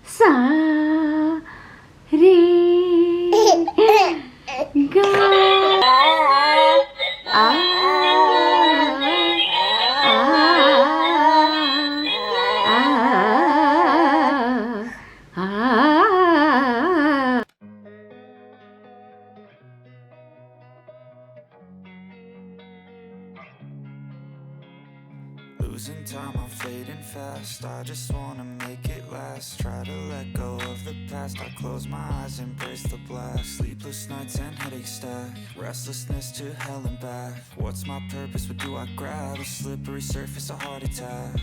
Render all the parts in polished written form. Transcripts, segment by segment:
सा रे गा आ Losing time, I'm fading fast. I just wanna make it last. Try to let go of the past. I close my eyes, embrace the blast. Sleepless nights and headaches stack. Restlessness to hell and back. What's my purpose? What do I grab? A slippery surface, a heart attack.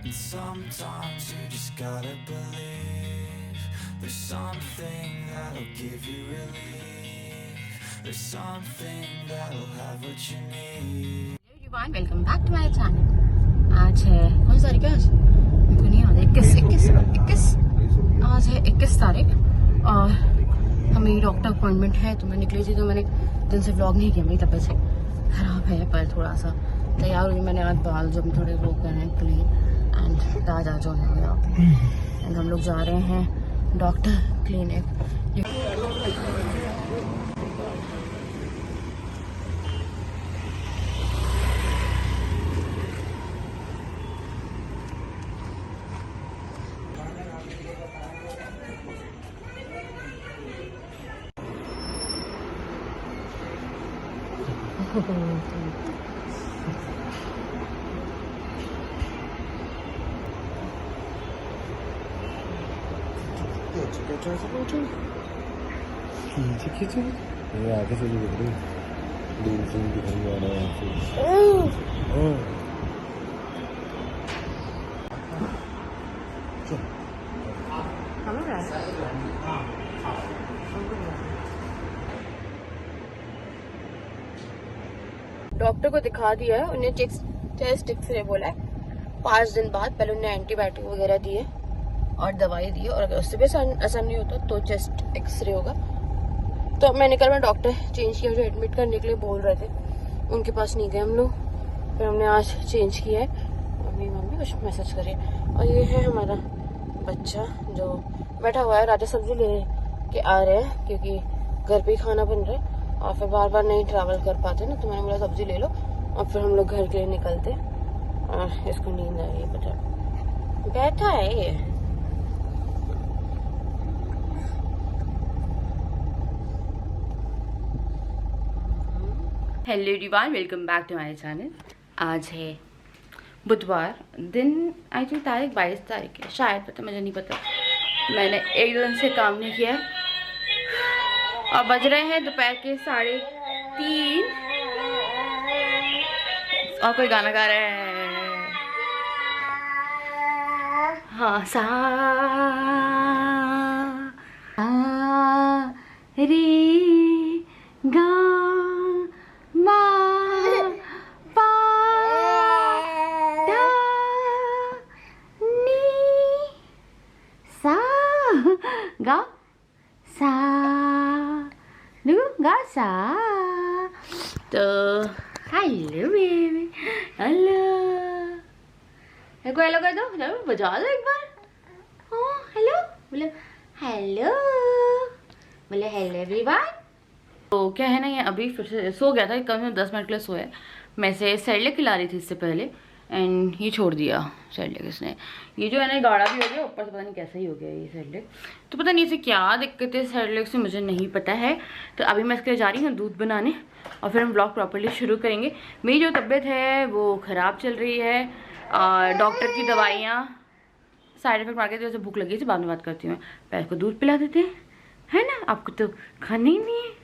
And sometimes you just gotta believe there's something that'll give you relief. There's something that'll have what you need. Welcome back to my channel. आज है कौन सी तारीख है? आज मेरे को नहीं याद है। 21 आज है 21 तारीख और हमें डॉक्टर अपॉइंटमेंट है, तो मैं निकली थी, तो मैंने दिन से व्लॉग नहीं किया। मेरी तबीयत से खराब है पर थोड़ा सा तैयार हुई मैंने। आज बाल जो थोड़े वो कर रहे हैं क्लीन एंड ताजा जो है यहाँ पे, एंड हम लोग जा रहे हैं डॉक्टर क्लिनिक। ये आगे से भी दिख रही दूर से दिख रही है यहाँ डॉक्टर को दिखा दिया है, उन्हें चेस्ट एक्सरे बोला है 5 दिन बाद। पहले उन्हें एंटीबायोटिक वगैरह दिए और दवाई दी, और अगर उससे भी असर नहीं होता तो चेस्ट एक्सरे होगा। तो मैंने कल मैं डॉक्टर चेंज किया, जो एडमिट करने के लिए बोल रहे थे उनके पास नहीं गए हम लोग, फिर हमने आज चेंज किया है। अभी मम्मी कुछ मैसेज करे। और ये है हमारा बच्चा जो बैठा हुआ है। राजा सब्जी ले के आ रहे हैं क्योंकि घर पे ही खाना बन रहा है और फिर बार बार नहीं ट्रैवल कर पाते ना, तो मैंने बोला सब्जी ले लो और फिर हम लोग घर के लिए निकलते। और इसको नींद आ रही है, बच्चा बैठा है ये। Hello everyone, welcome back to my channel. आज है बुधवार, दिन आई थिंक तारीख 22 तारीख है शायद, पता मुझे नहीं पता, मैंने एक दिन से काम नहीं किया है। और बज रहे हैं दोपहर के 3:30 और कोई गाना गा रहा है। हाँ, सा रे गा मा पा धा नी सा गा सा गा सा। तो हेलो बेबी, हेलो हेलो कर दो, चलो बजा दो एक बार। हाँ हेलो बोले, हेलो बोले, हेलो एवरीवन। तो क्या है ना, ये अभी फिर से सो गया था, कम से कम 10 मिनट के लिए सोया। मैं से सैरलेक खिला रही थी इससे पहले, एंड ये छोड़ दिया सैरलेक इसने। ये जो है ना गाढ़ा भी हो गया, ऊपर से पता नहीं कैसा ही हो गया ये सैरलेक। तो पता नहीं इसे क्या दिक्कत है सैरलेक से, मुझे नहीं पता है। तो अभी मैं इसके लिए जा रही हूँ दूध बनाने और फिर हम ब्लॉग प्रॉपरली शुरू करेंगे। मेरी जो तबीयत है वो ख़राब चल रही है और डॉक्टर की दवाइयाँ साइड इफेक्ट मार के, जैसे भूख लगी थी, बाद में बात करती हूँ। पहले को दूध पिला देते हैं, है ना, आपको तो खाना ही नहीं है।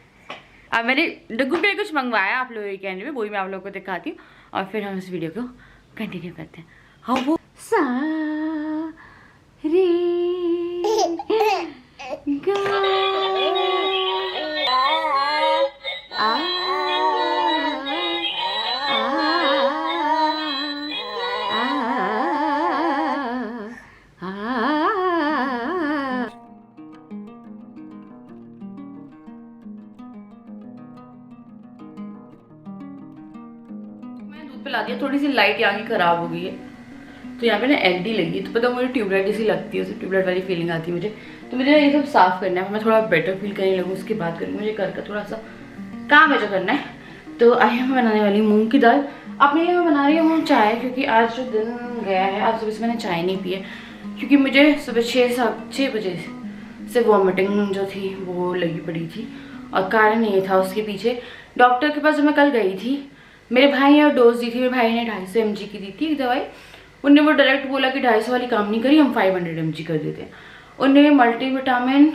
अब मैंने डग्गू के लिए कुछ मंगवाया आप लोगों के कहने में, वही मैं आप लोगों को दिखाती हूँ और फिर हम इस वीडियो को कंटिन्यू करते हैं। हाँ वो सा रे गा आ पिला दिया। थोड़ी सी लाइट यहाँ की खराब हो गई है, तो यहाँ पे ना एलडी लगी, तो पता मुझे ट्यूबलाइट जैसी लगती है, उसे ट्यूबलाइट वाली फीलिंग आती है मुझे। तो मुझे ये सब साफ़ करना है, मैं थोड़ा बेटर फील करने लगूँ उसके बाद करूँगी। मुझे घर का थोड़ा सा काम है जो करना है। तो आज मैं बनाने वाली हूँ मूँग की दाल। अपने लिए मैं बना रही हूँ चाय, क्योंकि आज जो दिन गया है, आज सुबह से मैंने चाय नहीं पी है, क्योंकि मुझे सुबह 6 बजे से वॉमिटिंग जो थी वो लगी पड़ी थी। और कारण ये था उसके पीछे, डॉक्टर के पास जब मैं कल गई थी, मेरे भाई ने डोज दी थी, मेरे भाई ने 250 mg की दी थी दवाई। उनने वो डायरेक्ट बोला कि 250 वाली काम नहीं करी, हम 500 mg कर देते हैं। उनने मल्टीविटामिन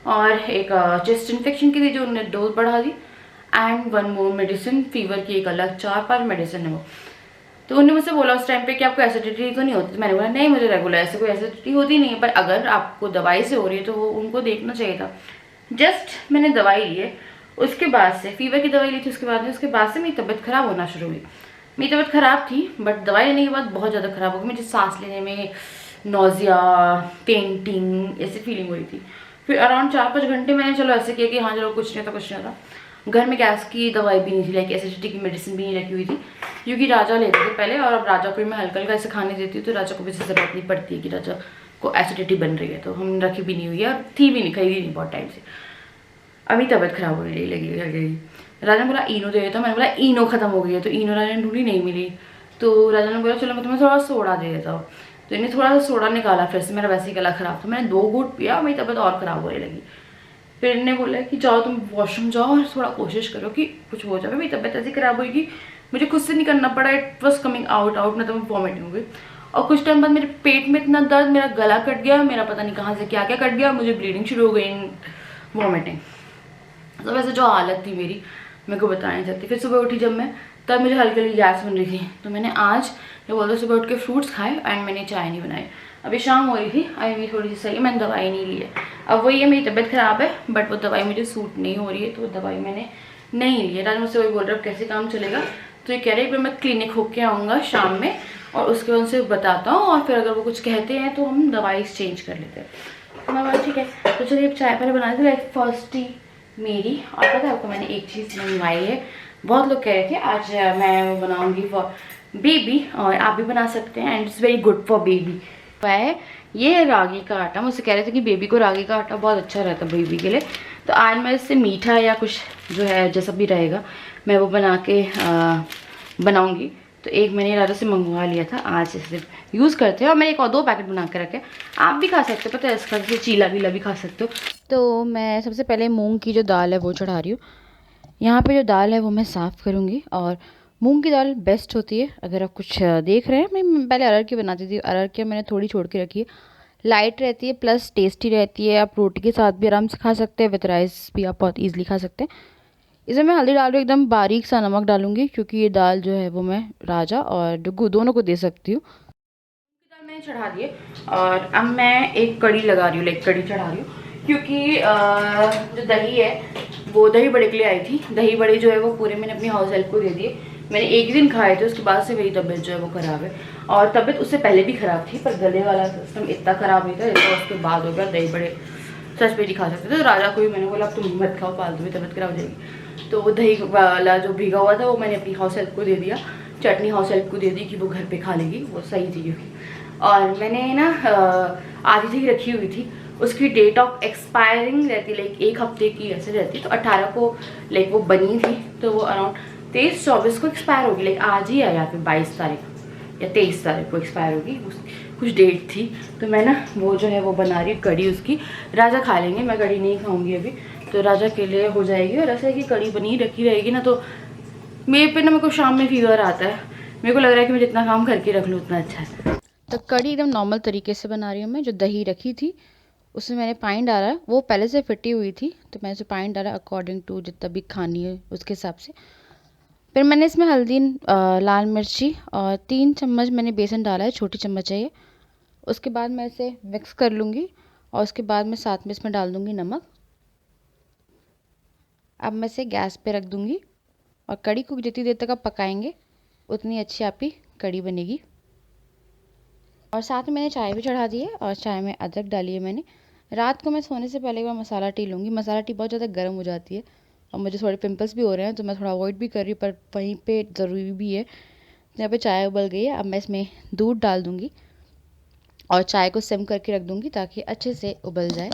और एक चेस्ट इन्फेक्शन की दी जो उन्होंने डोज बढ़ा दी, एंड 1 मोर मेडिसिन, फीवर की एक अलग 4-5 मेडिसिन है वो। तो उन्होंने मुझसे बोला उस टाइम पे कि आपको एसिडिटी तो नहीं होती। तो मैंने बोला नहीं, मुझे रेगुलर ऐसे कोई एसिडिटी होती नहीं है, पर अगर आपको दवाई से हो रही है तो वो उनको देखना चाहिए था। जस्ट मैंने दवाई ली है, उसके बाद से फीवर की दवाई ली थी, उसके बाद से मेरी तबीयत खराब होना शुरू हुई। मेरी तबीयत खराब थी, बट दवाई लेने के बाद बहुत ज़्यादा खराब हो गई। मुझे सांस लेने में नोजिया, पेंटिंग ऐसी फीलिंग हो रही थी। फिर अराउंड 4-5 घंटे मैंने चलो ऐसे किया कि हाँ चलो कुछ नहीं था, कुछ नहीं था। घर में गैस की दवाई भी नहीं थी, लाइक एसिडिटी की मेडिसिन भी नहीं रखी हुई थी, क्योंकि राजा लेते थे पहले, और अब राजा को मैं हल्का हल्का ऐसे खाने देती हूँ, तो राजा को भी ज़रूरत नहीं पड़ती है कि राजा को एसिडिटी बन रही है, तो हम रखी भी नहीं हुई है, और थी भी नहीं, खरीदी नहीं बहुत टाइम से। अभी तबीयत खराब हो लगी। राजा ने बोला इनो दे देता, मैंने बोला इनो खत्म हो गई है, तो इनो राजा ने ढूंढी, नहीं मिली। तो राजा ने बोला चलो मैं तुम्हें थोड़ा सोडा दे देता हूँ। तो इन्हें थोड़ा सा सोडा निकाला, फिर से मेरा वैसे ही गला खराब था, मैंने 2 घूंट पिया, मेरी तबीयत और ख़राब होने लगी। फिर इन्हें बोला कि जाओ तुम वॉशरूम जाओ और थोड़ा कोशिश करो कि कुछ हो जाए। मेरी तबीयत ऐसी खराब हुई कि मुझे खुद से नहीं करना पड़ा, इट वॉज कमिंग आउट ना, तो मैं वॉमिटिंग हो गई। और कुछ टाइम बाद मेरे पेट में इतना दर्द, मेरा गला कट गया, मेरा पता नहीं कहाँ से क्या क्या कट गया, मुझे ब्लीडिंग शुरू हो गई, वॉमिटिंग। तो वैसे जो हालत थी मेरी, मेरे को बता नहीं सकती। फिर सुबह उठी जब मैं, तब मुझे हल्की हल्की गैस बन रही थी, तो मैंने आज जो बोलते सुबह उठ के फ्रूट्स खाए, एंड मैंने चाय नहीं बनाई। अभी शाम हो रही थी, अभी मेरी थोड़ी सी सही है, मैंने दवाई नहीं ली है। अब वही है, मेरी तबीयत ख़राब है, बट वो दवाई मुझे सूट नहीं हो रही है, तो वो दवाई मैंने नहीं ली है। राज मुझसे वही बोल रहा है कैसे काम चलेगा, तो ये कह रहे हैं मैं क्लिनिक होके आऊँगा शाम में, और उसके बाद उनसे बताता हूँ, और फिर अगर वो कुछ कहते हैं तो हम दवाई चेंज कर लेते हैं। मैं बोला ठीक है। तो चलिए अब चाय पहले बना दी, लाइक फर्स्ट टी मेरी। और पता है आपको मैंने एक चीज़ मंगवाई है, बहुत लोग कह रहे थे आज मैं बनाऊंगी फॉर बेबी, और आप भी बना सकते हैं, and it's very good for baby. है ये रागी का आटा, मुझसे कह रहे थे कि बेबी को रागी का आटा बहुत अच्छा रहता है बेबी के लिए। तो आज मैं इससे मीठा या कुछ जो है जैसा भी रहेगा मैं वो बना के बनाऊँगी। तो एक मैंने राजा से मंगवा लिया था, आज इसे यूज़ करते हैं, और मैंने एक और 2 पैकेट बना के रखे। आप भी खा सकते हो, पता है इसका चीला वीला भी खा सकते हो। तो मैं सबसे पहले मूंग की जो दाल है वो चढ़ा रही हूँ। यहाँ पे जो दाल है वो मैं साफ़ करूँगी, और मूंग की दाल बेस्ट होती है। अगर आप कुछ देख रहे हैं, मैं पहले अरहर की बनाती थी, अरहर की मैंने थोड़ी छोड़ के रखी है, लाइट रहती है प्लस टेस्टी रहती है। आप रोटी के साथ भी आराम से खा सकते हैं, विद राइस भी आप बहुत ईजिली खा सकते हैं। इसमें मैं हल्दी डाल रही हूँ, एकदम बारीक सा नमक डालूंगी, क्योंकि ये दाल जो है वो मैं राजा और डुग्गू दोनों को दे सकती हूँ। दाल मैंने चढ़ा दी है, और अब मैं एक कड़ी लगा रही हूँ, लाइक कड़ी चढ़ा रही हूँ, क्योंकि जो दही है वो दही बड़े के लिए आई थी। दही बड़े जो है वो पूरे मैंने अपनी हाउस हेल्प को दे दिए। मैंने एक दिन खाए थे, उसके बाद से मेरी तबीयत जो है वो ख़राब है, और तबीयत उससे पहले भी ख़राब थी, पर गले वाला सिस्टम इतना ख़राब नहीं था, तो उसके बाद हो गया। दही बड़े सच में नहीं खा सकते थे, तो राजा को भी मैंने बोला अब तुम मत खाओ, फालतू में तबीयत ख़राब हो जाएगी। तो वो दही वाला जो भीगा हुआ था वो मैंने अपनी हाउस हेल्प को दे दिया, चटनी हाउस हेल्प को दे दी कि वो घर पे खा लेगी, वो सही थी क्योंकि। और मैंने ना आधी दही रखी हुई थी, उसकी डेट ऑफ एक्सपायरिंग रहती, लाइक 1 हफ्ते की ऐसे रहती। तो 18 को लाइक वो बनी थी, तो वो अराउंड 23-24 को एक्सपायर होगी, लाइक आज ही है, या फिर 22 तारीख या 23 तारीख को एक्सपायर होगी, कुछ डेट थी। तो मैं ना वो जो है वो बना रही हूँ कड़ी, उसकी राजा खा लेंगे, मैं कड़ी नहीं खाऊंगी अभी, तो राजा के लिए हो जाएगी। और ऐसा है कि कड़ी बनी रखी रहेगी ना, तो मेरे को शाम में फीवर आता है, मेरे को लग रहा है कि मैं जितना काम करके रख लूँ उतना अच्छा है। तो कड़ी एकदम नॉर्मल तरीके से बना रही हूँ मैं। जो दही रखी थी उसमें मैंने पानी डाला है, वो पहले से फिटी हुई थी, तो मैंने उसे पानी डाला अकॉर्डिंग टू जितना भी खानी है उसके हिसाब से। फिर मैंने इसमें हल्दी, लाल मिर्ची और 3 चम्मच मैंने बेसन डाला है, छोटी चम्मच है ये। उसके बाद मैं इसे मिक्स कर लूँगी, और उसके बाद मैं साथ में इसमें डाल दूँगी नमक। अब मैं इसे गैस पे रख दूँगी, और कड़ी को जितनी देर तक आप पकाएंगे उतनी अच्छी आपकी कड़ी बनेगी। और साथ में मैंने चाय भी चढ़ा दी है, और चाय में अदरक डाली है मैंने। रात को मैं सोने से पहले एक बार मसाला टी लूँगी। मसाला टी बहुत ज़्यादा गर्म हो जाती है, और मुझे थोड़े पिंपल्स भी हो रहे हैं, तो मैं थोड़ा अवॉइड भी कर रही हूँ, पर वहीं पे ज़रूरी भी है। तो यहाँ पे चाय उबल गई है, अब मैं इसमें दूध डाल दूँगी। और चाय को सिम करके रख दूँगी ताकि अच्छे से उबल जाए।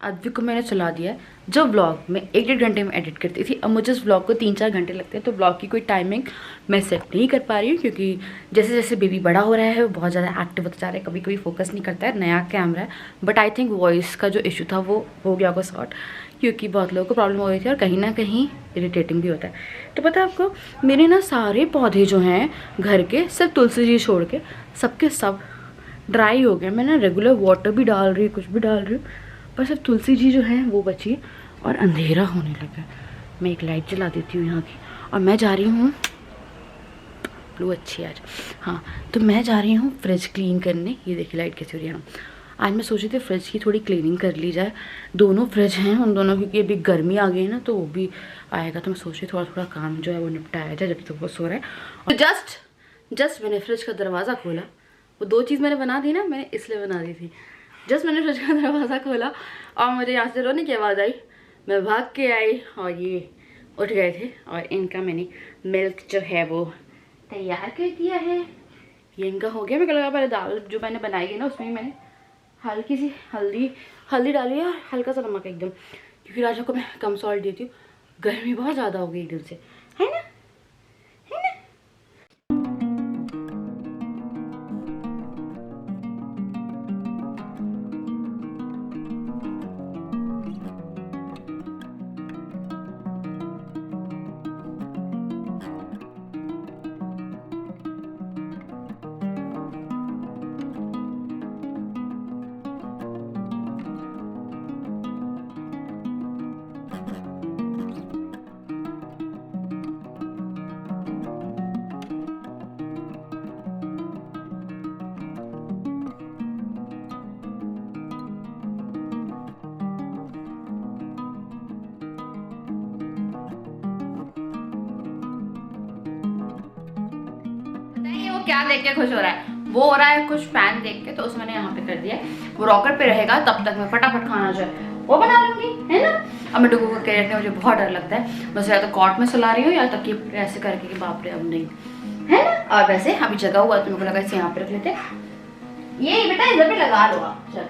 अद्विक को मैंने चला दिया है। जो व्लॉग मैं 1-1.5 घंटे में एडिट करती थी, अब मुझे उस व्लॉग को 3-4 घंटे लगते हैं। तो व्लॉग की कोई टाइमिंग मैं सेट नहीं कर पा रही हूँ क्योंकि जैसे जैसे बेबी बड़ा हो रहा है वो बहुत ज़्यादा एक्टिव होता जा रहा है, कभी कभी फोकस नहीं करता है। नया कैमरा है, बट आई थिंक वॉइस का जो इशू था वो हो गया होगा सॉर्ट, क्योंकि बहुत लोगों को प्रॉब्लम हो रही थी और कहीं ना कहीं इरिटेटिंग भी होता है। तो पता है आपको, मेरे ना सारे पौधे जो हैं घर के, सिर्फ तुलसी जी छोड़ के सबके सब ड्राई हो गए। मैं ना रेगुलर वाटर भी डाल रही हूँ, कुछ भी डाल रही हूँ, पर सिर्फ तुलसी जी जो है वो बची और अंधेरा होने लगा। मैं एक लाइट जला देती हूँ यहाँ की और मैं जा रही हूँ, ब्लू अच्छी आज, हाँ, तो मैं जा रही हूँ फ्रिज क्लीन करने। ये देखिए लाइट कैसी हो रही है। आज मैं सोची थी फ्रिज की थोड़ी क्लीनिंग कर ली जाए। दोनों फ्रिज हैं, उन दोनों क्योंकि अभी गर्मी आ गई है ना, तो वो भी आएगा, तो मैं सोच रही थोड़ा थोड़ा काम जो है वो निपटाया जाए जब तक वो सो रहा है। और जस्ट मैंने फ्रिज का दरवाज़ा खोला, वो 2 चीज़ मैंने बना दी ना, मैंने इसलिए बना दी थी। जस्ट मैंने फ्रिज का दरवाज़ा खोला और मुझे यहाँ से रोने की आवाज़ आई। मैं भाग के आई और ये उठ गए थे और इनका मैंने मिल्क जो है वो तैयार कर दिया है। ये इनका हो गया। मेरे को लगा पहले दाल जो मैंने बनाई है ना, उसमें मैंने हल्की सी हल्दी डाली है और हल्का सा नमक एकदम, क्योंकि राजा को मैं कम सॉल्ट देती हूँ। गर्मी बहुत ज़्यादा हो गई एकदम से, है ना। वो क्या देख के खुश हो रहा है? वो हो रहा है कुछ फैन देख के, तो उसे मैंने यहाँ पे कर दिया है। वो रॉकर पे रहेगा, तब तक मैं फटाफट खाना जो है वो बना लूंगी, है ना। अब मैं डुगू को कह रही हूँ, मुझे बहुत डर लगता है, बस या तो कॉट में सुला रही हूँ या तक कि ऐसे करके कि बाप रे अब नहीं, है ना। और वैसे अभी जगह हुआ तो मेरे को लगा इसे यहाँ पे रख लेते, ये बेटा इधर पे लगा लो आप। चल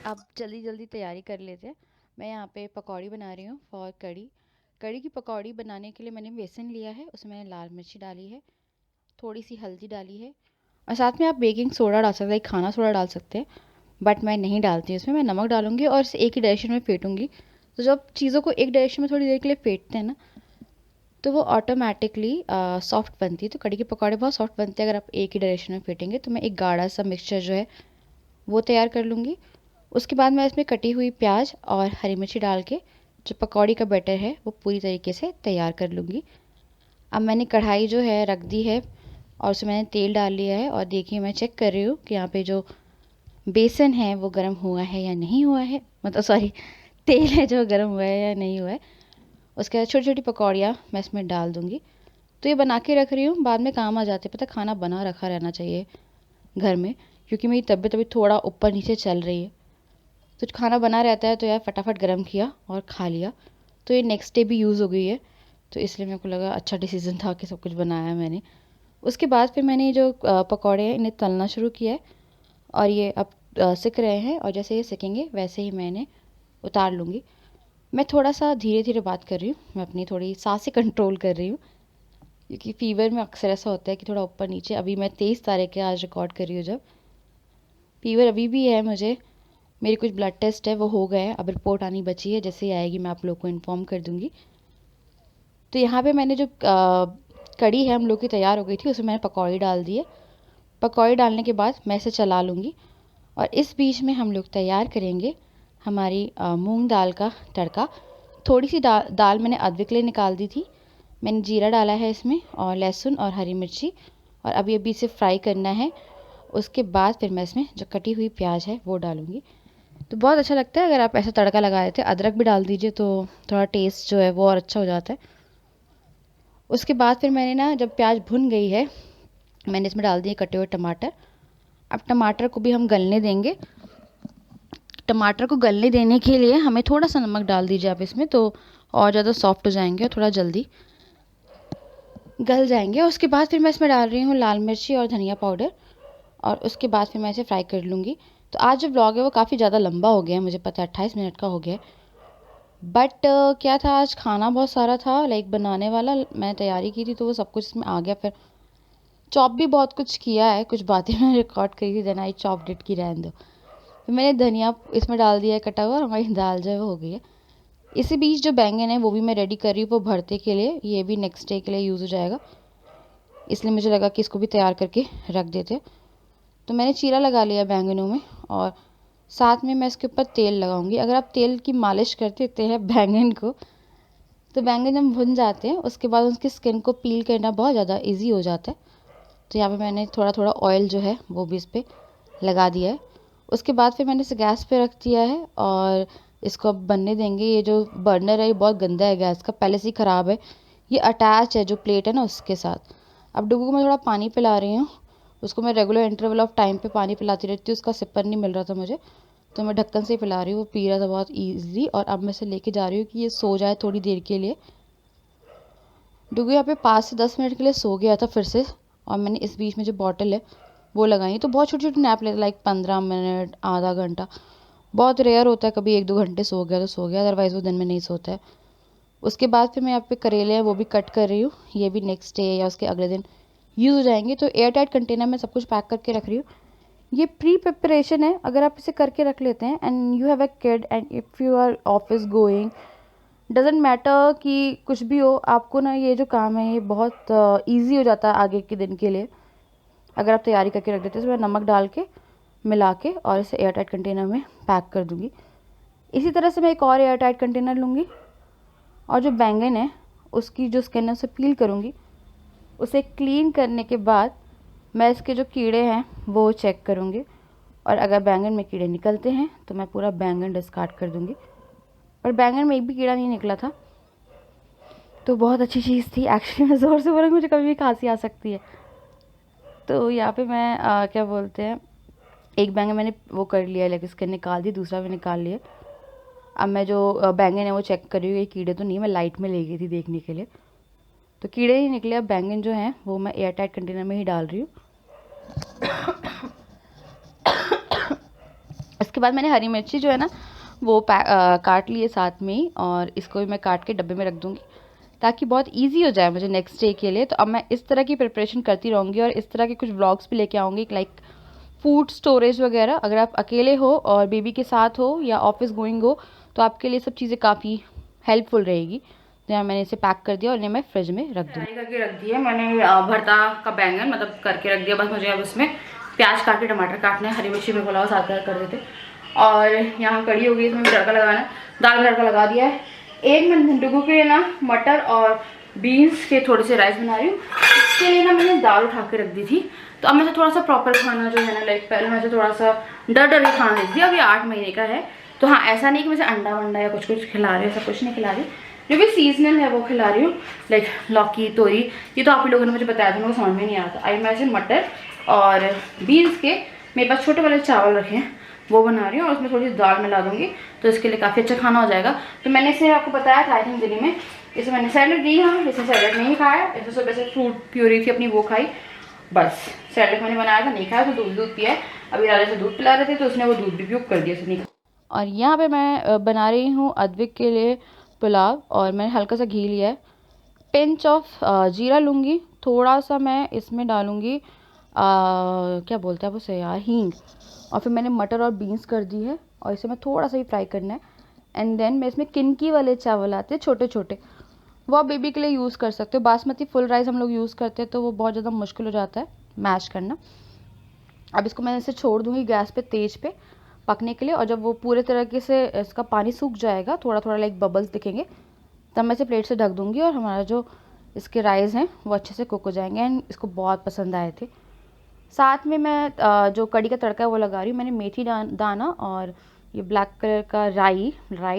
अब जल्दी जल्दी तैयारी कर लेते हैं। मैं यहाँ पे पकौड़ी बना रही हूँ फॉर कड़ी की पकौड़ी बनाने के लिए मैंने बेसन लिया है, उसमें मैंने लाल मिर्ची डाली है, थोड़ी सी हल्दी डाली है और साथ में आप बेकिंग सोडा डाल सकते हैं, खाना सोडा डाल सकते हैं, बट मैं नहीं डालती इसमें। मैं नमक डालूंगी और इसे एक ही डायरेक्शन में फेंटूंगी। तो जब चीज़ों को एक डायरेक्शन में थोड़ी देर के लिए फेंटते हैं ना, तो वो ऑटोमेटिकली सॉफ्ट बनती है। तो कड़ी के पकौड़े बहुत सॉफ्ट बनते हैं अगर आप एक ही डायरेक्शन में फेंटेंगे। तो मैं एक गाढ़ा सा मिक्सचर जो है वो तैयार कर लूँगी। उसके बाद मैं इसमें कटी हुई प्याज और हरी मिर्ची डाल के जो पकौड़ी का बैटर है वो पूरी तरीके से तैयार कर लूँगी। अब मैंने कढ़ाई जो है रख दी है और उसमें मैंने तेल डाल लिया है और देखिए मैं चेक कर रही हूँ कि यहाँ पे जो बेसन है वो गर्म हुआ है या नहीं हुआ है, मतलब सॉरी तेल है जो गर्म हुआ है या नहीं हुआ है। उसके बाद छोटी छोटी पकौड़ियाँ मैं इसमें डाल दूँगी। तो ये बना के रख रही हूँ, बाद में काम आ जाते। पता खाना बना रखा रहना चाहिए घर में, क्योंकि मेरी तबीयत अभी थोड़ा ऊपर नीचे चल रही है, तो खाना बना रहता है तो यार फटाफट गर्म किया और खा लिया। तो ये नेक्स्ट डे भी यूज़ हो गई है, तो इसलिए मेरे को लगा अच्छा डिसीज़न था कि सब कुछ बनाया मैंने। उसके बाद फिर मैंने जो पकौड़े हैं इन्हें तलना शुरू किया है और ये अब सिक रहे हैं और जैसे ये सिकेंगे वैसे ही मैं इन्हें उतार लूँगी। मैं थोड़ा सा धीरे धीरे बात कर रही हूँ, मैं अपनी थोड़ी सांसें कंट्रोल कर रही हूँ, क्योंकि फ़ीवर में अक्सर ऐसा होता है कि थोड़ा ऊपर नीचे। अभी मैं 23 तारीख के आज रिकॉर्ड कर रही हूँ, जब फ़ीवर अभी भी है मुझे। मेरे कुछ ब्लड टेस्ट है वो हो गए हैं, अब रिपोर्ट आनी बची है, जैसे ही आएगी मैं आप लोग को इन्फॉर्म कर दूँगी। तो यहाँ पे मैंने जो कड़ी है हम लोग की तैयार हो गई थी, उसमें मैंने पकौड़ी डाल दी है। पकौड़ी डालने के बाद मैं इसे चला लूँगी और इस बीच में हम लोग तैयार करेंगे हमारी मूंग दाल का तड़का। थोड़ी सी दाल मैंने अदरक के लिए निकाल दी थी, मैंने जीरा डाला है इसमें और लहसुन और हरी मिर्ची, और अभी इसे फ्राई करना है। उसके बाद फिर मैं इसमें जो कटी हुई प्याज है वो डालूँगी। तो बहुत अच्छा लगता है अगर आप ऐसा तड़का लगा देते। अदरक भी डाल दीजिए तो थोड़ा टेस्ट जो है वो और अच्छा हो जाता है। उसके बाद फिर मैंने ना जब प्याज भुन गई है, मैंने इसमें डाल दिए कटे हुए टमाटर। अब टमाटर को भी हम गलने देंगे। टमाटर को गलने देने के लिए हमें थोड़ा सा नमक डाल दीजिए आप इसमें, तो और ज़्यादा सॉफ्ट हो जाएंगे और थोड़ा जल्दी गल जाएंगे। उसके बाद फिर मैं इसमें डाल रही हूँ लाल मिर्ची और धनिया पाउडर और उसके बाद फिर मैं इसे फ्राई कर लूँगी। तो आज जो व्लॉग है वो काफ़ी ज़्यादा लंबा हो गया है, मुझे पता है 28 मिनट का हो गया है। बट क्या था, आज खाना बहुत सारा था लाइक बनाने वाला, मैंने तैयारी की थी तो वो सब कुछ इसमें आ गया। फिर चॉप भी बहुत कुछ किया है, कुछ बातें मैंने रिकॉर्ड करी थी, देन आई चॉप्ड इट की रहने दो। फिर मैंने धनिया इसमें डाल दिया है कटा हुआ, और हमारी दाल जो है वो हो गई है। इसी बीच जो बैंगन है वो भी मैं रेडी कर रही हूँ वो भरते के लिए, ये भी नेक्स्ट डे के लिए यूज़ हो जाएगा, इसलिए मुझे लगा कि इसको भी तैयार करके रख देते। तो मैंने चीरा लगा लिया बैंगनों में, और साथ में मैं इसके ऊपर तेल लगाऊंगी। अगर आप तेल की मालिश कर देते हैं बैंगन को, तो बैंगन जब भुन जाते हैं उसके बाद उसकी स्किन को पील करना बहुत ज़्यादा इजी हो जाता है। तो यहाँ पे मैंने थोड़ा थोड़ा ऑयल जो है वो भी इस पर लगा दिया है। उसके बाद फिर मैंने इसे गैस पे रख दिया है और इसको अब बनने देंगे। ये जो बर्नर है ये बहुत गंदा है गैस का, पहले से ही ख़राब है, ये अटैच है जो प्लेट है ना उसके साथ। अब डुगू को मैं थोड़ा पानी पिला रही हूँ, उसको मैं रेगुलर इंटरवल ऑफ टाइम पे पानी पिलाती रहती हूँ, उसका सिपर नहीं मिल रहा था मुझे, तो मैं ढक्कन से ही पिला रही हूँ। वो पी रहा था बहुत ईजिली, और अब मैं इसे लेके जा रही हूँ कि ये सो जाए थोड़ी देर के लिए। डुगू यहाँ पे 5 से 10 मिनट के लिए सो गया था फिर से, और मैंने इस बीच में जो बॉटल है वो लगाई। तो बहुत छोटी छोटी नैप लेते लाइक 15 मिनट, आधा घंटा, बहुत रेयर होता है, कभी 1-2 घंटे सो गया तो सो गया, अदरवाइज़ वो दिन में नहीं सोता है। उसके बाद फिर मैं यहाँ पे करेले हैं वो भी कट कर रही हूँ, ये भी नेक्स्ट डे या उसके अगले दिन यूज़ हो जाएंगे। तो एयर टाइट कंटेनर में सब कुछ पैक करके रख रही हूँ। ये प्री प्रिपरेशन है, अगर आप इसे करके रख लेते हैं and you have a kid and if you are office going, doesn't matter कि कुछ भी हो, आपको ना ये जो काम है ये बहुत ईजी हो जाता है आगे के दिन के लिए, अगर आप तैयारी करके रख देते हैं। तो मैं नमक डाल के मिला के और इसे एयर टाइट कंटेनर में पैक कर दूँगी। इसी तरह से मैं एक और एयर टाइट कंटेनर लूँगी, और जो बैंगन है उसकी जो स्किन है उसे पील करूँगी। उसे क्लीन करने के बाद मैं इसके जो कीड़े हैं वो चेक करूँगी, और अगर बैंगन में कीड़े निकलते हैं तो मैं पूरा बैंगन डिस्कार्ड कर दूँगी। पर बैंगन में एक भी कीड़ा नहीं निकला था, तो बहुत अच्छी चीज़ थी एक्चुअली। मैं ज़ोर से बोलूँगी मुझे कभी भी खांसी आ सकती है। तो यहाँ पे मैं क्या बोलते हैं, एक बैंगन मैंने वो कर लिया है, लेकिन स्किन निकाल दी, दूसरा भी निकाल लिया। अब मैं जो बैंगन है वो चेक कर रही हूँ, ये कीड़े तो नहीं, मैं लाइट में ले गई थी देखने के लिए, तो कीड़े नहीं निकले। अब बैंगन जो हैं वो मैं एयर टाइट कंटेनर में ही डाल रही हूँ। इसके बाद मैंने हरी मिर्ची जो है ना वो काट लिए साथ में ही, और इसको भी मैं काट के डब्बे में रख दूँगी ताकि बहुत इजी हो जाए मुझे नेक्स्ट डे के लिए। तो अब मैं इस तरह की प्रिपरेशन करती रहूँगी, और इस तरह के कुछ व्लॉग्स भी लेके आऊँगी लाइक फूड स्टोरेज वगैरह। अगर आप अकेले हो और बेबी के साथ हो या ऑफिस गोइंग हो तो आपके लिए सब चीज़ें काफ़ी हेल्पफुल रहेगी। तो यहाँ मैंने इसे पैक कर दिया और इन्हें मैं फ्रिज में रख दूँगी। करके रख दिया मैंने भरता का बैंगन मतलब करके रख दिया, बस मुझे अब उसमें प्याज काट के टमाटर काटने, हरी मिर्ची में बोला साथ कर देते। और यहाँ कड़ी हो गई, इसमें तड़का लगाना है, दाल तड़का लगा दिया है। एक मैं डुगू के लिए ना मटर और बीन्स के थोड़े से राइस बना रही हूँ। इसके लिए ना मैंने दाल उठा के रख दी थी, तो अब मैं थोड़ा सा प्रॉपर खाना जो है ना लाइक पहले मैं थोड़ा सा डर के खाना देती थी। अब ये 8 महीने का है, तो हाँ ऐसा नहीं कि मैं अंडा वंडा या कुछ खिला रही हूँ, ऐसा कुछ नहीं खिला रही। जो भी सीजनल है वो खिला रही हूँ, लाइक लौकी, तोरी, ये तो आप ही लोगों ने मुझे बताया था, मेरे को समझ में नहीं आता। आई मैं ऐसे मटर और बीन्स के मेरे पास छोटे वाले चावल रखे हैं वो बना रही हूँ, और उसमें थोड़ी सी दाल मिला दूंगी, तो इसके लिए काफ़ी अच्छा खाना हो जाएगा। तो मैंने इसे आपको बताया था आई थिंक दिल्ली में, इसे मैंने सैलड दी, हाँ इसे सैलड नहीं खाया, इसे सुबह से फ्रूट प्यूरी थी अपनी वो खाई, बस सैलड मैंने बनाया था नहीं खाया, तो दूध पिया है। अभी राजा से दूध पिला रहे थे तो उसने वो दूध भी उपयोग कर दिया, नहीं। और यहाँ पे मैं बना रही हूँ अद्विक के लिए पुलाव, और मैंने हल्का सा घी लिया है, पिंच ऑफ जीरा लूँगी, थोड़ा सा मैं इसमें डालूँगी क्या बोलते हैं उसे यार, हींग, और फिर मैंने मटर और बीन्स कर दी है, और इसे मैं थोड़ा सा ही फ्राई करना है। एंड देन मैं इसमें किनकी वाले चावल आते हैं छोटे छोटे, वो आप बेबी के लिए यूज़ कर सकते हो। बासमती फुल राइस हम लोग यूज़ करते हैं तो वो बहुत ज़्यादा मुश्किल हो जाता है मैश करना। अब इसको मैं इसे छोड़ दूँगी गैस पे तेज़ पे पकने के लिए, और जब वो पूरे तरीके से इसका पानी सूख जाएगा, थोड़ा थोड़ा लाइक बबल्स दिखेंगे, तब मैं इसे प्लेट से ढक दूँगी, और हमारा जो इसके राइस हैं वो अच्छे से कुक हो जाएंगे। एंड इसको बहुत पसंद आए थे। साथ में मैं जो कड़ी का तड़का है वो लगा रही हूँ, मैंने मेथी दाना और ये ब्लैक कलर का राई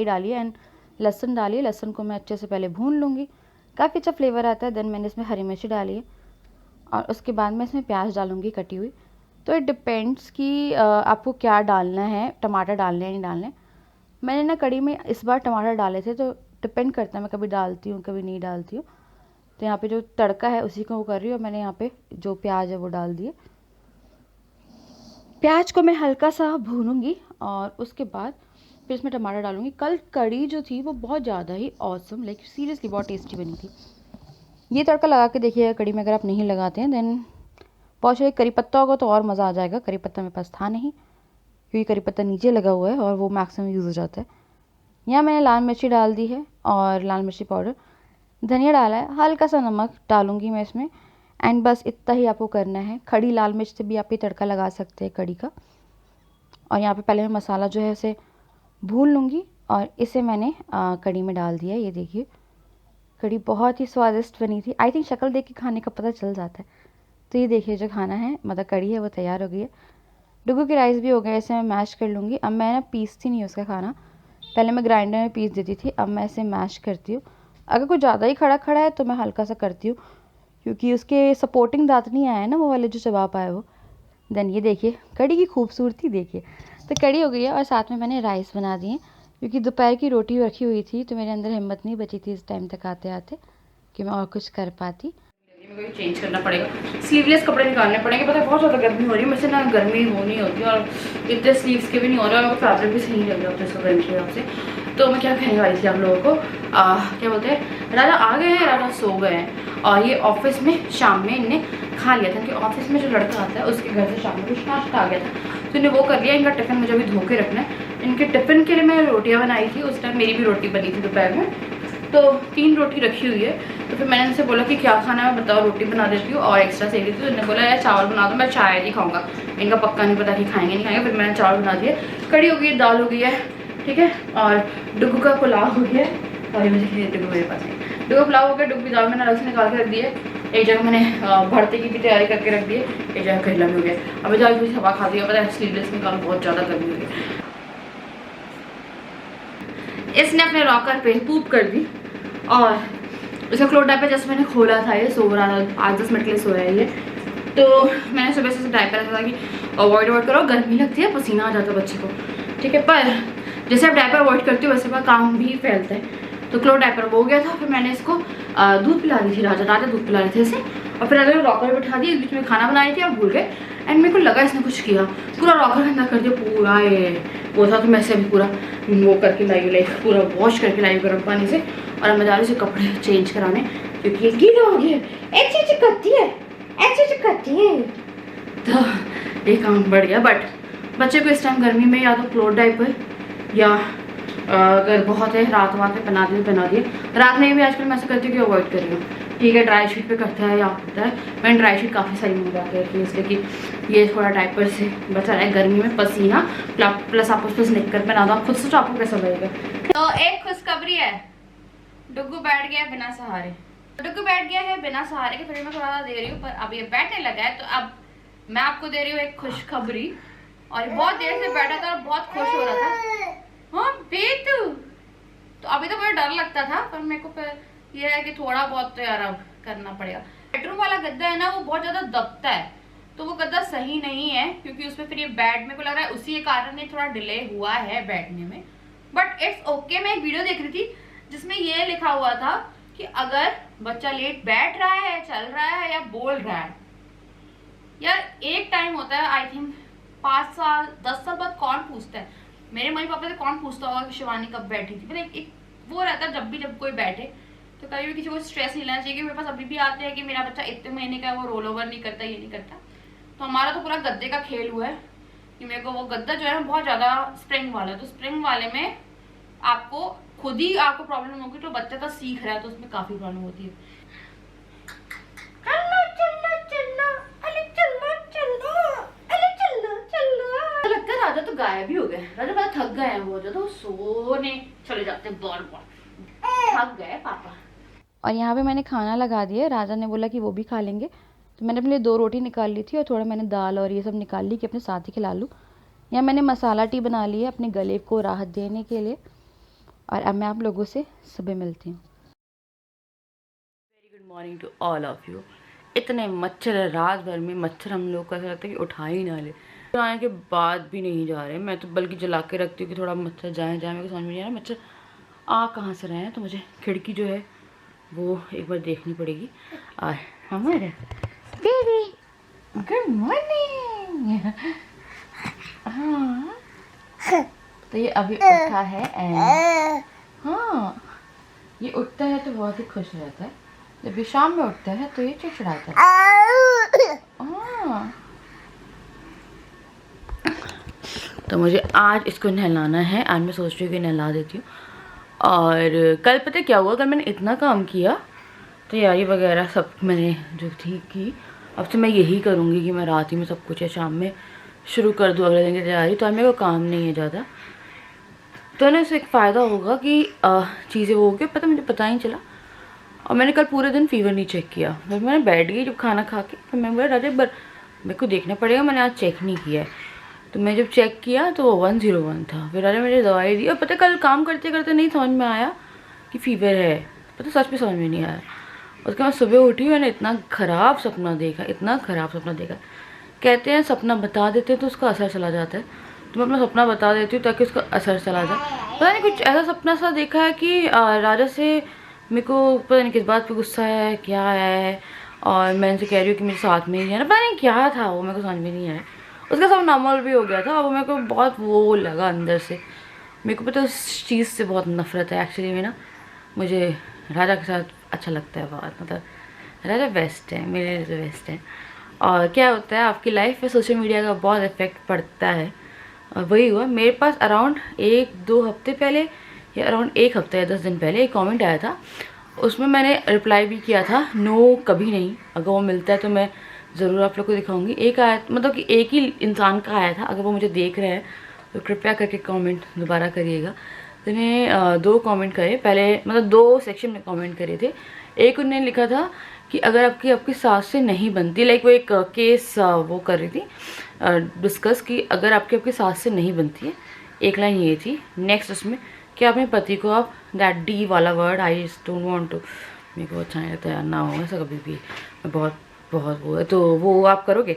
डाली है, एंड लहसुन डाली है। लहसुन को मैं अच्छे से पहले भून लूँगी, काफ़ी अच्छा फ्लेवर आता है। देन मैंने इसमें हरी मिर्ची डाली है, और उसके बाद मैं इसमें प्याज डालूँगी कटी हुई। तो इट डिपेंड्स कि आपको क्या डालना है, टमाटर डालने हैं नहीं डालने। मैंने ना कड़ी में इस बार टमाटर डाले थे, तो डिपेंड करता है, मैं कभी डालती हूँ कभी नहीं डालती हूँ। तो यहाँ पे जो तड़का है उसी को वो कर रही हूँ, और मैंने यहाँ पे जो प्याज है वो डाल दिए। प्याज को मैं हल्का सा भूनूंगी और उसके बाद फिर इसमें टमाटर डालूंगी। कल कड़ी जो थी वो बहुत ज़्यादा ही ऑसम, लाइक सीरियसली बहुत टेस्टी बनी थी। ये तड़का लगा के देखिएगा कड़ी में, अगर आप नहीं लगाते हैं देन बहुत सारे करी पत्ता होगा तो और मज़ा आ जाएगा। करी पत्ता मेरे पास था नहीं क्योंकि करी पत्ता नीचे लगा हुआ है और वो मैक्सिमम यूज़ हो जाता है। यहाँ मैंने लाल मिर्ची डाल दी है और लाल मिर्ची पाउडर, धनिया डाला है, हल्का सा नमक डालूंगी मैं इसमें। एंड बस इतना ही आपको करना है। खड़ी लाल मिर्च से भी आप ये तड़का लगा सकते हैं कड़ी का। और यहाँ पे पहले मैं मसाला जो है उसे भून लूँगी और इसे मैंने कड़ी में डाल दिया। ये देखिए कड़ी बहुत ही स्वादिष्ट बनी थी। आई थिंक शक्ल देख के खाने का पता चल जाता है। तो ये देखिए जो खाना है मतलब कड़ी है वो तैयार हो गई है। डुगू के राइस भी हो गए, इसे मैं मैश कर लूँगी। अब मैं ना पीसती नहीं उसका खाना, पहले मैं ग्राइंडर में पीस देती थी, अब मैं इसे मैश करती हूँ। अगर कुछ ज़्यादा ही खड़ा खड़ा है तो मैं हल्का सा करती हूँ क्योंकि उसके सपोर्टिंग दांत नहीं आए ना वो वाले जो चबा पाए वो। देन ये देखिए कड़ी की खूबसूरती देखिए। तो कड़ी हो गई है और साथ में मैंने राइस बना दिए क्योंकि दोपहर की रोटी रखी हुई थी तो मेरे अंदर हिम्मत नहीं बची थी इस टाइम तक आते आते कि मैं और कुछ कर पाती। मेरे को चेंज करना पड़ेगा, स्लीवलेस कपड़े निकालने पड़ेंगे। पता है बहुत ज़्यादा गर्मी हो रही है, मुझसे ना गर्मी वो नहीं होती और इतने स्लीव्स के भी नहीं हो रहे और मेरे को फैब्रिक भी सही लग रहा है इसको गर्मी के हिसाब से। तो मैं क्या कहने वाली थी आप लोगों को, क्या बोलते हैं, राजा आ गए हैं, राजा सो गए हैं और ये ऑफिस में शाम में इनने खा लिया था कि ऑफिस में जो लड़का आता है उसके घर से शाम में कुछ नाश्ता आ गया था तो इन्हें वो कर लिया। इनका टिफ़िन मुझे अभी धो के रखना है। इनके टिफ़िन के लिए मैं रोटियाँ बनाई थी, उस टाइम मेरी भी रोटी बनी थी दोपहर में, तो 3 रोटी रखी हुई है। तो फिर मैंने इनसे बोला कि क्या खाना है बताओ, रोटी बना देती हूँ और एक्स्ट्रा सेक देती हूँ। इन्होंने बोला यार चावल बना दो, मैं शायद ही खाऊंगा, इनका पक्का नहीं पता कि खाएंगे नहीं खाएंगे। फिर मैंने चावल बना दिए, कड़ी हो गई है, दाल हो गई है, ठीक है, और डुगू का पुलाव हो गया है। और ये मुझे डुगू मेरे पास नहीं, डुगू पुलाव हो गया, डुगू की दाल मैंने अलग से निकाल के रख दी है। एक जगह मैंने भरते की भी तैयारी करके रख दी है, एक जगह करेला भी हो गया। अभी जाके कुछ हवा खा दी है, पता है स्लीवलेस में कल बहुत ज़्यादा गर्मी हुई है। इसने अपने लॉकर पे पूप कर दी और उसका क्लोथ डायपर जस्ट मैंने खोला था, ये सो रहा था, 8-10 मिनट के लिए सोया है ये। तो मैंने सुबह से डायपर रखा था कि अवॉइड करो, गर्मी लगती है, पसीना आ जाता है बच्चे को, ठीक है। पर जैसे आप डायपर अवॉइड करती हो वैसे का काम भी फैलता है। तो क्लोथ डायपर वो हो गया था। फिर मैंने इसको दूध पिला दी थी, राजा दूध पिला रहे थे इसे, और फिर राजा लॉकर में बैठा दिया। इस बीच में खाना बना रही थी और भूल गए एंड मेरे को लगा इसने कुछ किया, पूरा लॉकर गंदा कर दिया पूरा। ये वो था तो मैं से भी पूरा वो करके लाई पूरा वॉश करके लाई गर्म पानी से। और अब मैं जा रही हूँ कपड़े चेंज कराने क्योंकि ये गीला हो गया, ऐसे करती है, ऐसे करती है। तो ये काम बढ़ गया। बट बच्चे को इस टाइम गर्मी में या तो क्लोथ डायपर या अगर बहुत है रात में बना दिए। रात में भी आजकल मैं ऐसा करती हूँ कि अवॉइड कर रही हूँ, ठीक है। ड्राई शीट पे करता है या होता है, मैंने ड्राई शीट काफ़ी सारी मंगा के रखी है इसलिए कि ये थोड़ा डायपर से बचा रहा है गर्मी में, पसीना प्लस आप उस पर स्निकर बना दो। आप खुद सोचो आपको कैसा लगेगा। तो एक खुशखबरी है, डुगू बैठ गया है बिना सहारे। डुगू बैठ गया है बिना सहारे के, फिर मैं थोड़ा सा दे रही हूँ पर अब ये बैठने लगा है। तो अब मैं आपको दे रही हूँ एक खुशखबरी। और बहुत देर से बैठा था और बहुत खुश हो रहा था। हाँ बेटू, तो अभी तो मुझे डर लगता था पर मेरे को फिर ये है कि थोड़ा बहुत तो यार अब करना पड़ेगा। बेडरूम वाला गद्दा है ना वो बहुत ज्यादा दबता है, तो वो गद्दा सही नहीं है क्योंकि उसमें फिर ये बैठ मेरे को लग रहा है उसी के कारण ये थोड़ा डिले हुआ है बैठने में। But it's okay. मैं एक वीडियो देख रही थी जिसमें ये लिखा हुआ था कि अगर बच्चा लेट बैठ रहा है, चल रहा है या बोल रहा है, यार एक टाइम होता है आई थिंक 5 साल 10 साल बाद कौन पूछता है, मेरे मम्मी पापा से कौन पूछता होगा कि शिवानी कब बैठी थी। मतलब एक वो रहता है जब कोई बैठे तो कभी भी किसी को स्ट्रेस नहीं लेना चाहिए कि मेरे पास अभी भी आते हैं कि मेरा बच्चा इतने महीने का है, वो रोल ओवर नहीं करता, ये नहीं करता। तो हमारा तो पूरा गद्दे का खेल हुआ है कि मेरे को वो गद्दा जो है ना बहुत ज़्यादा स्प्रिंग वाला है, तो स्प्रिंग वाले में आपको खुद ही आपको प्रॉब्लम होगी, तो बच्चा तो सीख रहा है तो उसमें काफ़ी प्रॉब्लम होती है। लगता है राजा तो गायब भी हो गए, राजा बड़ा थक गए हैं, वो तो सोने चले जाते हैं बार बार, थक गए पापा। और यहाँ पे मैंने खाना लगा दिया, राजा ने बोला कि वो भी खा लेंगे तो मैंने अपने लिए 2 रोटी निकाल ली थी और थोड़ा मैंने दाल और ये सब निकाल ली कि अपने साथ ही खिला लूँ। यहाँ मैंने मसाला टी बना ली है अपने गले को राहत देने के लिए। और अब मैं आप लोगों से सुबह मिलती हूँ। Very good morning to all of you. इतने मच्छर है, रात भर में मच्छर हम लोग को ऐसा लगता है कि उठा ही ना ले। आने के बाद भी नहीं जा रहे, मैं तो बल्कि जला के रखती हूँ कि थोड़ा मच्छर जाए मेरे को समझ में नहीं आ रहा मच्छर आ कहाँ से रहे हैं। तो मुझे खिड़की जो है वो एक बार देखनी पड़ेगी। और हमारे बेबी गुड मॉर्निंग, हाँ तो ये अभी उठा है एंड हाँ ये उठता है तो बहुत ही खुश रहता है, जब ये शाम में उठता है तो ये चिड़चिड़ाता है। हाँ तो मुझे आज इसको नहलाना है। आज मैं सोच रही हूँ कि नहला देती हूँ। और कल पता है क्या हुआ, कल मैंने इतना काम किया, तैयारी वगैरह सब मैंने जो थी की। अब से मैं यही करूँगी कि मैं रात ही में सब कुछ है शाम में शुरू कर दूँ अगले दिन की तैयारी। तो आज मेरे को काम नहीं है ज़्यादा, तो ना इससे एक फ़ायदा होगा कि चीज़ें वो हो गई, मुझे पता ही चला। और मैंने कल पूरे दिन फीवर नहीं चेक किया, फिर मैंने बैठ गई जब खाना खा के, फिर मैं बोला राजा मेरे को देखना पड़ेगा, मैंने आज चेक नहीं किया है। तो मैं जब चेक किया तो वो 101 था। फिर राजा मुझे दवाई दी और पता कल काम करते करते नहीं समझ में आया कि फ़ीवर है, पता सच में समझ में नहीं आया। उसके बाद सुबह उठी, मैंने इतना ख़राब सपना देखा, इतना ख़राब सपना देखा। कहते हैं सपना बता देते हैं तो उसका असर चला जाता है, तो मैं अपना सपना बता देती हूँ ताकि उसका असर चला जाए। पता नहीं कुछ ऐसा सपना सा देखा है कि राजा से मेरे को पता नहीं किस बात पे गुस्सा है, क्या है, और मैं उनसे कह रही हूँ कि मेरे साथ में ही है ना, पता नहीं क्या था वो, मेरे को समझ में नहीं आया। उसका सब नॉर्मल भी हो गया था, अब मेरे को बहुत वो लगा अंदर से। मेरे को पता उस चीज़ से बहुत नफरत है एक्चुअली में ना। मुझे राजा के साथ अच्छा लगता है बहुत, मतलब राजा बेस्ट है, मेरे लिए तो बेस्ट है। और क्या होता है आपकी लाइफ में सोशल मीडिया का बहुत इफेक्ट पड़ता है, और वही हुआ मेरे पास। अराउंड 1-2 हफ्ते पहले या अराउंड 1 हफ्ता या 10 दिन पहले एक कमेंट आया था, उसमें मैंने रिप्लाई भी किया था, नो कभी नहीं, अगर वो मिलता है तो मैं ज़रूर आप लोग को दिखाऊंगी। एक आया, मतलब कि एक ही इंसान का आया था, अगर वो मुझे देख रहे हैं तो कृपया करके कमेंट दोबारा करिएगा। तो मैंने 2 कमेंट करे, पहले मतलब 2 सेक्शन में कमेंट करे थे। एक उन्होंने लिखा था कि अगर आपकी सास से नहीं बनती, लाइक वो एक केस वो कर रही थी डिस्कस कि अगर आपकी सास से नहीं बनती है, एक लाइन ये थी। नेक्स्ट उसमें कि अपने पति को आप दैट डी वाला word I don't want to, मेरे को अच्छा नहीं लगता यार, ना हो ऐसा कभी भी, मैं बहुत वो है, तो वो आप करोगे?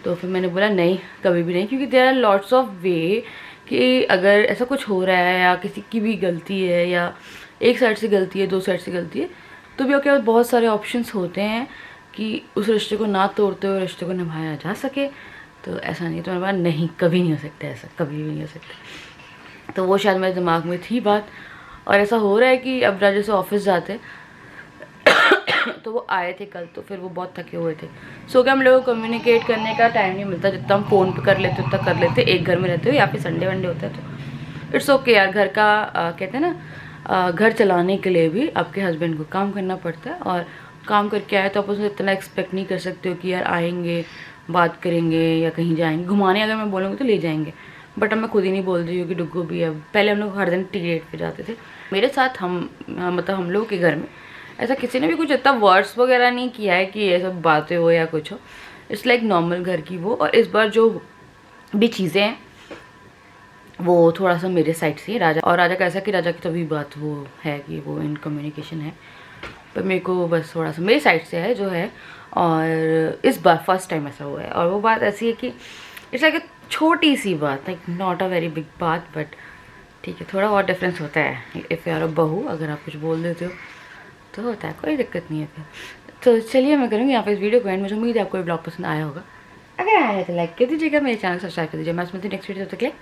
तो फिर मैंने बोला नहीं, कभी भी नहीं, क्योंकि there are lots of way कि अगर ऐसा कुछ हो रहा है या किसी की भी गलती है या एक साइड से गलती है, 2 साइड से गलती है, तो भी आपके पास बहुत सारे ऑप्शंस होते हैं कि उस रिश्ते को ना तोड़ते हुए रिश्ते को निभाया जा सके। तो ऐसा नहीं, तो मेरे पास नहीं, कभी नहीं हो सकता ऐसा, कभी भी नहीं हो सकता। तो वो शायद मेरे दिमाग में थी बात, और ऐसा हो रहा है कि अब राजा से ऑफिस जाते तो वो आए थे कल, तो फिर वो बहुत थके हुए थे। सो क्या हम लोगों को कम्युनिकेट करने का टाइम नहीं मिलता, जितना हम फ़ोन पे कर लेते उतना कर लेते, एक घर में रहते हो या फिर संडे वनडे होता है तो इट्स ओके यार। घर का कहते हैं ना, घर चलाने के लिए भी आपके हस्बैंड को काम करना पड़ता है, और काम करके आए तो आप उसमें इतना एक्सपेक्ट नहीं कर सकते हो कि यार आएंगे बात करेंगे या कहीं जाएंगे घुमाने, अगर मैं बोलूँगी तो ले जाएंगे। बट अब मैं खुद ही नहीं बोल रही हूँ कि डुग्गू भी है। पहले हम लोग हर दिन टी डेट पे जाते थे मेरे साथ, मतलब हम लोग के घर में ऐसा किसी ने भी कुछ इतना वर्ड्स वगैरह नहीं किया है कि ये सब बातें हो या कुछ हो, इट्स लाइक नॉर्मल घर की वो। और इस बार जो भी चीज़ें हैं वो थोड़ा सा मेरे साइड से राजा, और राजा का ऐसा कि राजा की तभी बात वो है कि वो इन कम्युनिकेशन है, पर मेरे को बस थोड़ा सा मेरी साइड से है जो है। और इस बार फर्स्ट टाइम ऐसा हुआ है, और वो बात ऐसी है कि इट्स लाइक छोटी सी बात, like not a very big बात, बट ठीक है, थोड़ा बहुत डिफरेंस होता है। इफ़ यार बहू अगर आप कुछ बोल देते हो तो होता है, कोई दिक्कत नहीं है फिर। तो चलिए मैं करूँगी यहाँ पे इस वीडियो को एंड। मुझे उम्मीद है आपको ब्लॉग पसंद आया होगा, अगर आया है तो लाइक कर दीजिएगा, मेरे चैनल सब्सक्राइब कर दीजिए। मैं मिलती हूँ नेक्स्ट वीडियो, तक के लिए